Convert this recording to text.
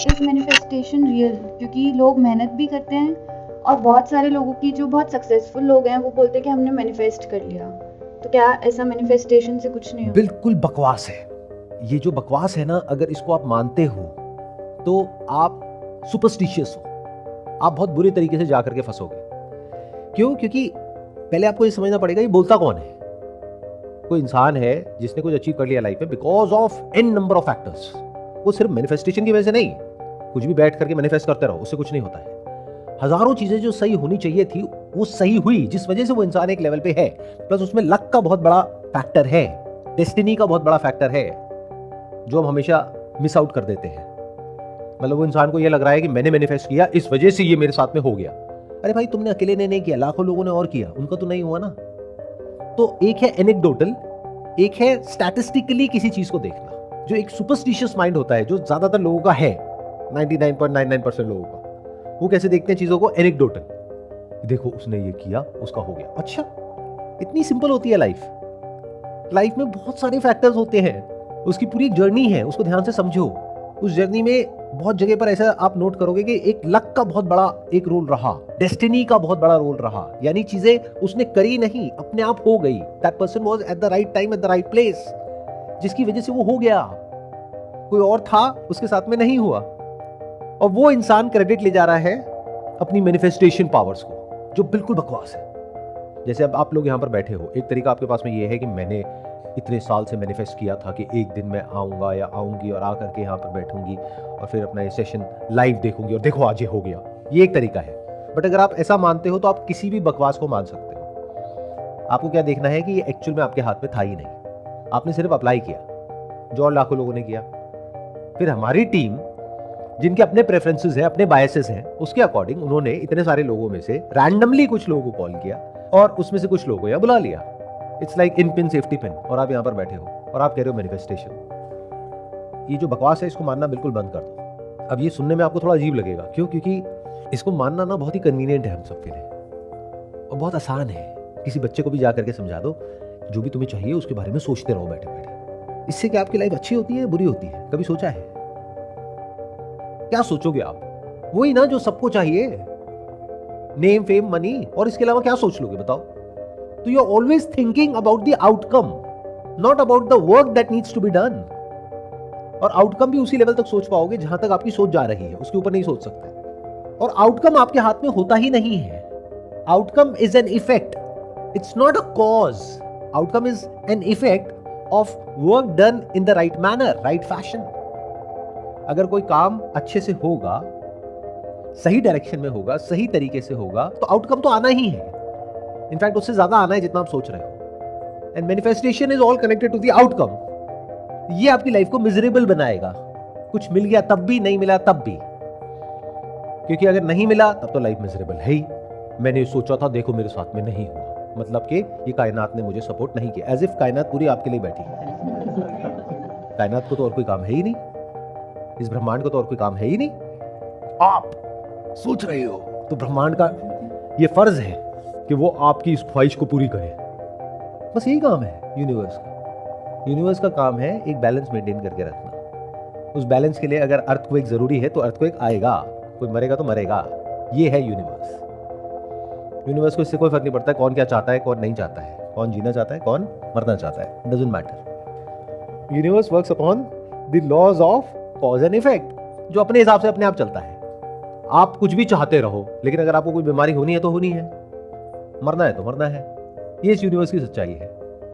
Is manifestation real? क्योंकि लोग मेहनत भी करते हैं और बहुत सारे लोगों की जो बहुत सक्सेसफुल लोग हैं वो बोलते हैं कि हमने मैनिफेस्ट कर लिया। तो क्या ऐसा मैनिफेस्टेशन से कुछ नहीं होता? बिल्कुल बकवास है। ये जो बकवास है ना, अगर इसको आप मानते हो तो आप सुपरस्टिशियस हो, आप बहुत बुरे तरीके से जाकर के फंसोगे। क्यों? क्योंकि पहले आपको ये समझना पड़ेगा ये बोलता कौन है। कोई इंसान है जिसने कुछ अचीव कर लिया लाइफ में because of an number of factors. वो सिर्फ मैनिफेस्टेशन की वजह से नहीं, कुछ भी बैठ करके मैनिफेस्ट करते रहो उससे कुछ नहीं होता है। हजारों चीजें जो सही होनी चाहिए थी वो सही हुई, जिस वजह से वो इंसान एक लेवल पे है। प्लस उसमें लक का बहुत बड़ा फैक्टर है, डेस्टिनी का बहुत बड़ा फैक्टर है, जो हम हमेशा मिस आउट कर देते हैं। मतलब वो इंसान को ये लग रहा है कि मैंने मैनिफेस्ट किया इस वजह से ये मेरे साथ में हो गया। अरे भाई, तुमने अकेले ने नहीं किया, लाखों लोगों ने और किया, उनका तो नहीं हुआ ना। तो एक है एनेक्डोटल, एक है स्टैटिस्टिकली किसी चीज को देखना। जो एक सुपरस्टिशियस माइंड होता है, जो ज्यादातर लोगों का है, 99.99% लोगों का, वो कैसे देखते हैं चीजों को? एनेक्डोटल। देखो उसने ये किया, उसका हो गया। अच्छा, इतनी सिंपल होती है लाइफ। लाइफ में बहुत सारे फैक्टर्स होते हैं, उसकी पूरी जर्नी है, उसको ध्यान से समझो। उस जर्नी में बहुत जगह पर ऐसा आप नोट करोगे कि एक लक का बहुत बड़ा एक रोल रहा, डेस्टिनी का बहुत बड़ा रोल रहा। यानी चीजें उसने करी नहीं, अपने आप हो गई। That person was at the right time at the right place, जिसकी वजह से वो हो गया। कोई और था, उसके साथ में नहीं हुआ। और वो इंसान क्रेडिट ले जा रहा है अपनी मैनिफेस्टेशन पावर्स को, जो बिल्कुल बकवास है। जैसे अब आप लोग यहां पर बैठे हो, एक तरीका आपके पास में ये है कि मैंने इतने साल से मैनिफेस्ट किया था कि एक दिन मैं आऊँगा या आऊँगी और आकर के यहाँ पर बैठूंगी और फिर अपना ये सेशन लाइव देखूंगी और देखो आज ये हो गया। ये एक तरीका है। बट अगर आप ऐसा मानते हो तो आप किसी भी बकवास को मान सकते हो। आपको क्या देखना है कि ये एक्चुअल में आपके हाथ में था ही नहीं, आपने सिर्फ अप्लाई किया, जो और लाखों लोगों ने किया। फिर हमारी टीम, जिनके अपने प्रेफरेंसेस हैं, अपने बायसेस हैं, उसके अकॉर्डिंग उन्होंने इतने सारे लोगों में से रैंडमली कुछ लोगों को कॉल किया और उसमें से कुछ लोगों को यहाँ बुला लिया। It's like in pin safety pin, और आप यहाँ पर बैठे हो और आप कह रहे हो मैनिफेस्टेशन। ये जो बकवास है इसको मानना बिल्कुल बंद कर दो। अब ये सुनने में आपको थोड़ा अजीब लगेगा, क्यों? क्योंकि इसको मानना ना बहुत ही कन्वीनियंट है हम सबके लिए और बहुत आसान है। किसी बच्चे को भी जा करके समझा दो, जो भी तुम्हें चाहिए उसके बारे में सोचते रहो बैठे बैठे। इससे क्या आपकी लाइफ अच्छी होती है, बुरी होती है? कभी सोचा है? क्या सोचोगे आप? वही ना जो सबको चाहिए, नेम, फेम, मनी, और इसके अलावा क्या सोच लोगे बताओ? तो you are always thinking about the outcome, not about the work that needs to be done. और आउटकम भी उसी लेवल तक सोच पाओगे जहां तक आपकी सोच जा रही है, उसके ऊपर नहीं सोच सकते। और आउटकम आपके हाथ में होता ही नहीं है। Outcome is an effect, it's not a cause. Outcome is an effect of work done in the right manner, right fashion. अगर कोई काम अच्छे से होगा, सही डायरेक्शन में होगा, सही तरीके से होगा, तो आउटकम तो आना ही है। इनफैक्ट उससे ज्यादा आना है जितना आप सोच रहे हो। And manifestation is all connected to the outcome. ये आपकी लाइफ को मिजरेबल बनाएगा। कुछ मिल गया तब भी, नहीं मिला तब भी। क्योंकि अगर नहीं मिला तब तो लाइफ मिजरेबल है ही। मैंने सोचा था, देखो मेरे साथ में नहीं हुआ, मतलब कि ये कायनात ने मुझे सपोर्ट नहीं किया। एज इफ कायनात पूरी आपके लिए बैठी है। कायनात को तो और कोई काम है ही नहीं, इस ब्रह्मांड को तो और कोई काम है ही नहीं। आप सोच रहे हो तो ब्रह्मांड का ये फर्ज है कि वो आपकी इस ख्वाहिश को पूरी करे। बस यही काम है यूनिवर्स का। यूनिवर्स का काम है एक बैलेंस मेंटेन करके रखना। उस बैलेंस के लिए अगर अर्थक्वेक जरूरी है तो अर्थक्वेक आएगा, कोई मरेगा तो मरेगा। ये है यूनिवर्स। यूनिवर्स को इससे कोई फर्क नहीं पड़ता कौन क्या चाहता है, कौन नहीं चाहता है, कौन जीना चाहता है, कौन मरना चाहता है, doesn't matter. Universe works upon the laws of cause and effect, जो अपने हिसाब से अपने आप चलता है। आप कुछ भी चाहते रहो, लेकिन अगर आपको कोई बीमारी होनी है तो होनी है, मरना है तो मरना है। ये इस यूनिवर्स की सच्चाई है।